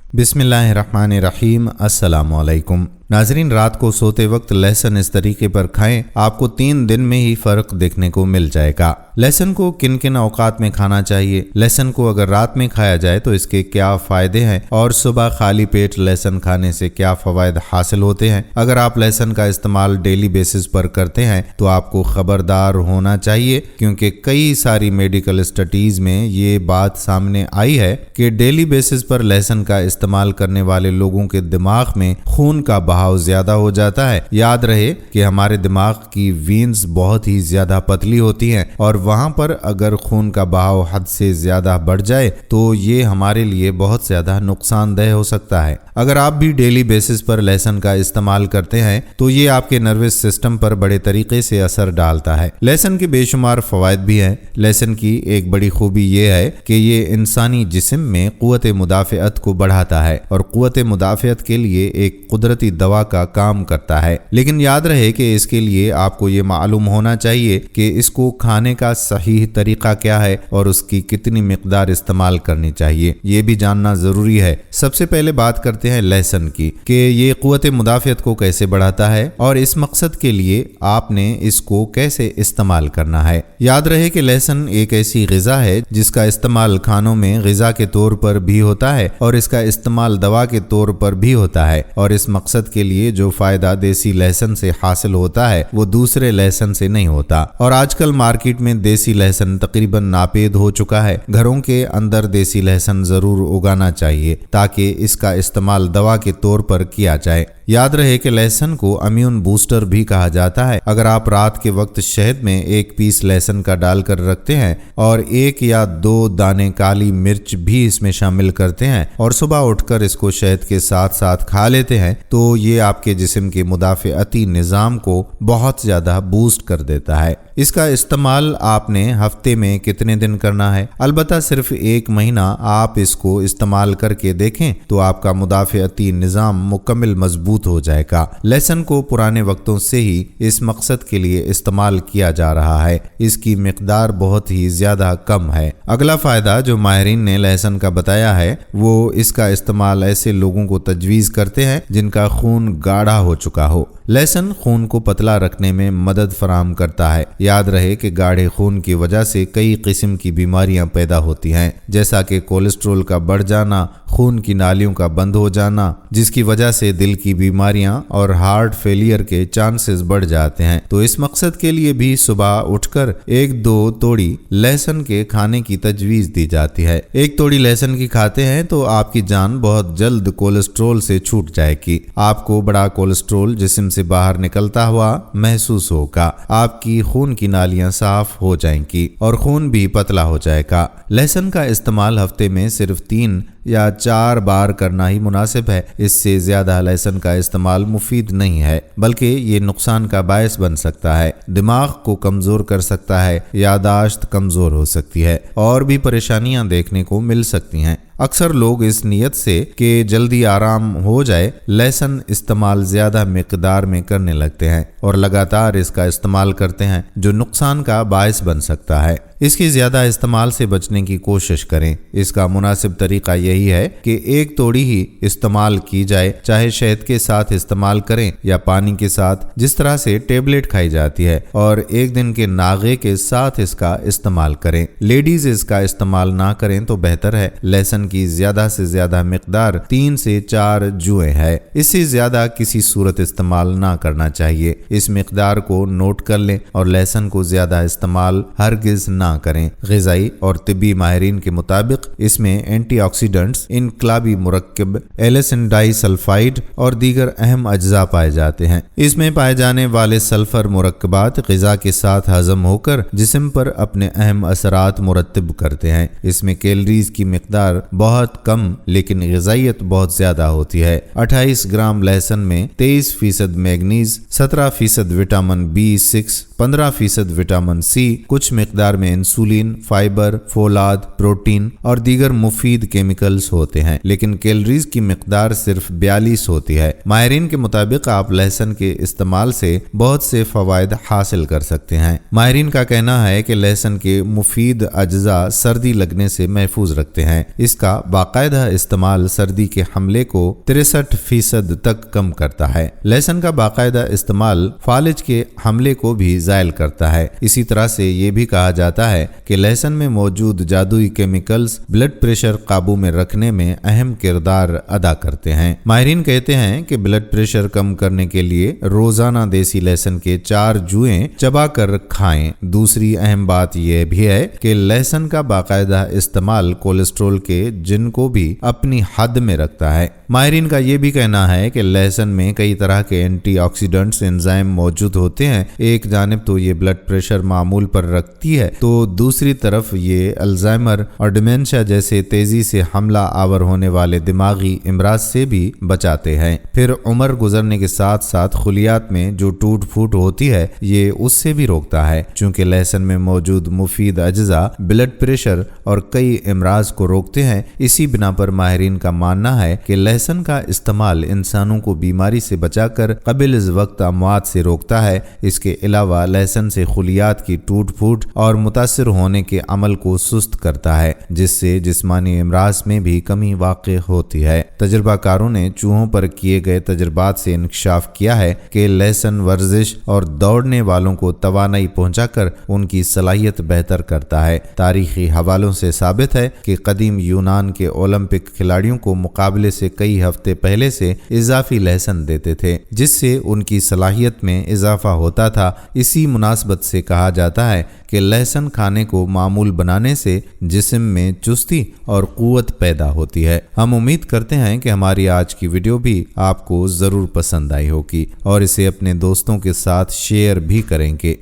बिस्मिल्लाहिर्रहमानिर्रहीम। अस्सलाम वालेकुम नाजरीन, रात को सोते वक्त लहसुन इस तरीके पर खाएं, आपको 3 दिन में ही फ़र्क देखने को मिल जाएगा। लहसुन को किन किन औकात में खाना चाहिए, लहसुन को अगर रात में खाया जाए तो इसके क्या फ़ायदे हैं और सुबह खाली पेट लहसुन खाने से क्या फ़वाइद हासिल होते हैं। अगर आप लहसुन का इस्तेमाल डेली बेसिस पर करते हैं तो आपको ख़बरदार होना चाहिए, क्योंकि कई सारी मेडिकल स्टडीज़ में ये बात सामने आई है कि डेली बेसिस पर लहसुन का इस्तेमाल करने वाले लोगों के दिमाग में खून का बहाव ज्यादा हो जाता है। याद रहे कि हमारे दिमाग की वीन्स बहुत ही ज्यादा पतली होती हैं और वहां पर अगर खून का बहाव हद से ज्यादा बढ़ जाए तो ये हमारे लिए बहुत ज्यादा नुकसानदेह हो सकता है। अगर आप भी डेली बेसिस पर लहसुन का इस्तेमाल करते हैं तो ये आपके नर्वस सिस्टम पर बड़े तरीके से असर डालता है। लहसुन के बेशुमार फवायद भी हैं। लहसुन की एक बड़ी खूबी ये है कि ये इंसानी जिस्म में क़ुव्वत मुदाफ़अत को बढ़ाता है और क़ुव्वत मुदाफ़अत के लिए एक कुदरती दवा का काम करता है। लेकिन याद रहे कि इसके लिए आपको ये मालूम होना चाहिए कि इसको खाने का सही तरीका क्या है और उसकी कितनी मिकदार इस्तेमाल करनी चाहिए, ये भी जानना जरूरी है। सबसे पहले बात करते हैं लहसुन की कि ये क़ुव्वत मुदाफ़अत को कैसे बढ़ाता है और इस मकसद के लिए आपने इसको कैसे इस्तेमाल करना है। याद रहे कि लहसुन एक ऐसी ग़िज़ा है जिसका इस्तेमाल खानों में ग़िज़ा के तौर पर भी होता है और इसका इस्तेमाल दवा के तौर पर भी होता है, और इस मकसद के लिए जो फायदा देसी लहसुन से हासिल होता है वो दूसरे लहसुन से नहीं होता। और आजकल मार्केट में देसी लहसुन तकरीबन नापेद हो चुका है। घरों के अंदर देसी लहसुन जरूर उगाना चाहिए ताकि इसका इस्तेमाल दवा के तौर पर किया जाए। याद रहे कि लहसुन को इम्यून बूस्टर भी कहा जाता है। अगर आप रात के वक्त शहद में 1 पीस लहसुन का डालकर रखते हैं और 1 या 2 दाने काली मिर्च भी इसमें शामिल करते हैं और सुबह उठकर इसको शहद के साथ साथ खा लेते हैं तो ये आपके जिस्म के मुदाफ़अती निज़ाम को बहुत ज़्यादा बूस्ट कर देता है। इसका इस्तेमाल आपने हफ्ते में कितने दिन करना है? अलबत्ता सिर्फ 1 महीना आप इसको इस्तेमाल करके देखें तो आपका मुदाफ़अती निज़ाम मुकम्मल मजबूत हो जाएगा। लहसुन को पुराने वक्तों से ही इस मकसद के लिए इस्तेमाल किया जा रहा है। इसकी मिकदार बहुत ही ज्यादा कम है। अगला फायदा जो माहिरीन ने लहसुन का बताया है वो इसका इस्तेमाल ऐसे लोगों को तजवीज़ करते हैं जिनका खून गाढ़ा हो चुका हो। लहसुन खून को पतला रखने में मदद फराहम करता है। याद रहे कि गाढ़े खून की वजह से कई किस्म की बीमारियां पैदा होती हैं, जैसा कि कोलेस्ट्रॉल का बढ़ जाना, खून की नालियों का बंद हो जाना, जिसकी वजह से दिल की बीमारियां और हार्ट फेलियर के चांसेस बढ़ जाते हैं। तो इस मकसद के लिए भी सुबह उठकर 1-2 तोड़ी लहसुन के खाने की तजवीज़ दी जाती है। 1 तोड़ी लहसुन की खाते हैं तो आपकी जान बहुत जल्द कोलेस्ट्रॉल से छूट जाएगी। आपको बड़ा कोलेस्ट्रॉल जिस्म से बाहर निकलता हुआ महसूस होगा। आपकी खून की नालियां साफ हो जाएंगी और खून भी पतला हो जाएगा। लहसुन का इस्तेमाल हफ्ते में सिर्फ 3 या 4 बार करना ही मुनासिब है। इससे ज्यादा लहसुन का इस्तेमाल मुफीद नहीं है, बल्कि ये नुकसान का बायस बन सकता है। दिमाग को कमजोर कर सकता है, यादाश्त कमजोर हो सकती है और भी परेशानियां देखने को मिल सकती हैं। अक्सर लोग इस नियत से कि जल्दी आराम हो जाए लहसुन इस्तेमाल ज्यादा मिकदार में करने लगते हैं और लगातार इसका इस्तेमाल करते हैं, जो नुकसान का बायस बन सकता है। इसकी ज्यादा इस्तेमाल से बचने की कोशिश करें। इसका मुनासिब तरीका यही है कि 1 तोड़ी ही इस्तेमाल की जाए, चाहे शहद के साथ इस्तेमाल करें या पानी के साथ, जिस तरह से टेबलेट खाई जाती है, और 1 दिन के नागे के साथ इसका इस्तेमाल करें। लेडीज इसका इस्तेमाल ना करें तो बेहतर है। लहसुन की ज्यादा से ज्यादा मिकदार 3 से 4 जुएं है। इससे ज्यादा किसी सूरत इस्तेमाल ना करना चाहिए। इस मिकदार को नोट कर लें और लहसुन को ज्यादा इस्तेमाल हरगिज ना करें। ग़िज़ाई और तिब्बी माहिरीन के मुताबिक इसमें एंटीऑक्सीडेंट्स, इनकलाबी मुरक्कब, एलिसिन डाइसल्फाइड और दीगर अहम अज्जा पाए जाते हैं। इसमें पाए जाने वाले सल्फर मुरक्कबात ग़िज़ा के साथ हजम होकर जिस्म पर अपने अहम असरात मुरतब करते हैं। इसमें कैलोरीज की मिकदार बहुत कम लेकिन ग़िज़ाइयत बहुत ज्यादा होती है। 28 ग्राम लहसुन में 23% manganese, 17% vitamin B6 15% vitamin C, कुछ मिकदार में इंसुलिन, फाइबर, फौलाद, प्रोटीन और दीगर मुफीद केमिकल्स होते हैं, लेकिन कैलोरीज की मिकदार सिर्फ 42 होती है। माहिरीन के मुताबिक आप लहसुन के इस्तेमाल से बहुत से फवायद हासिल कर सकते हैं। माहिरीन का कहना है कि लहसुन के मुफीद अज्जा सर्दी लगने से महफूज रखते हैं। इसका बाकायदा इस्तेमाल सर्दी के हमले को 63% तक कम करता है। लहसुन का बाकायदा इस्तेमाल फालिज के हमले को भी ज़ायल करता है। इसी तरह से ये भी कहा जाता है कि लहसुन में मौजूद जादुई केमिकल्स ब्लड प्रेशर काबू में रखने में अहम किरदार अदा करते हैं। माहिरीन कहते हैं कि ब्लड प्रेशर कम करने के लिए रोजाना देसी लहसुन के 4 जुएं चबा कर खाएं। दूसरी अहम बात यह भी है कि लहसुन का बाकायदा इस्तेमाल कोलेस्ट्रॉल के जिन को भी अपनी हद में रखता है। माहिरीन का यह भी कहना है कि लहसुन में कई तरह के एंटीऑक्सीडेंट्स एंजाइम मौजूद होते हैं। एक जानिब तो ये ब्लड प्रेशर मामूल पर रखती है, तो दूसरी तरफ ये अल्जाइमर और डिमेंशिया जैसे तेजी से हमला आवर होने वाले दिमागी इमराज से भी बचाते हैं। फिर उम्र गुजरने के साथ साथ खुलियात में जो टूट फूट होती है ये उससे भी रोकता है। चूंकि लहसुन में मौजूद मुफीद अज्जा ब्लड प्रेशर और कई इमराज को रोकते हैं, इसी बिना पर माहिरीन का मानना है कि लहसुन का इस्तेमाल इंसानों को बीमारी से बचाकर क़बिल इस वक्त अमवात से रोकता है। इसके अलावा लहसुन से खुलियात की टूट फूट और मुतासिर होने के अमल को सुस्त करता है, जिससे जिस्मानी इमराज में भी कमी वाक़ होती है। तजर्बाकारों ने चूहों पर किए गए तजर्बात से इंकशाफ किया है कि लहसुन वर्जिश और दौड़ने वालों को तवानाई पहुंचाकर उनकी सलाहियत बेहतर करता है। तारीखी हवालों से साबित है कि कदीम यूनान के ओलंपिक खिलाड़ियों को मुकाबले से कई हफ्ते पहले से इजाफी लहसुन देते थे, जिससे उनकी सलाहियत में इजाफा होता था। इसी मुनासबत से कहा जाता है कि लहसुन खाने को मामूल बनाने से जिस्म में चुस्ती और क़ुव्वत पैदा होती है। हम उम्मीद करते हैं कि हमारी आज की वीडियो भी आपको ज़रूर पसंद आई होगी और इसे अपने दोस्तों के साथ शेयर भी करेंगे।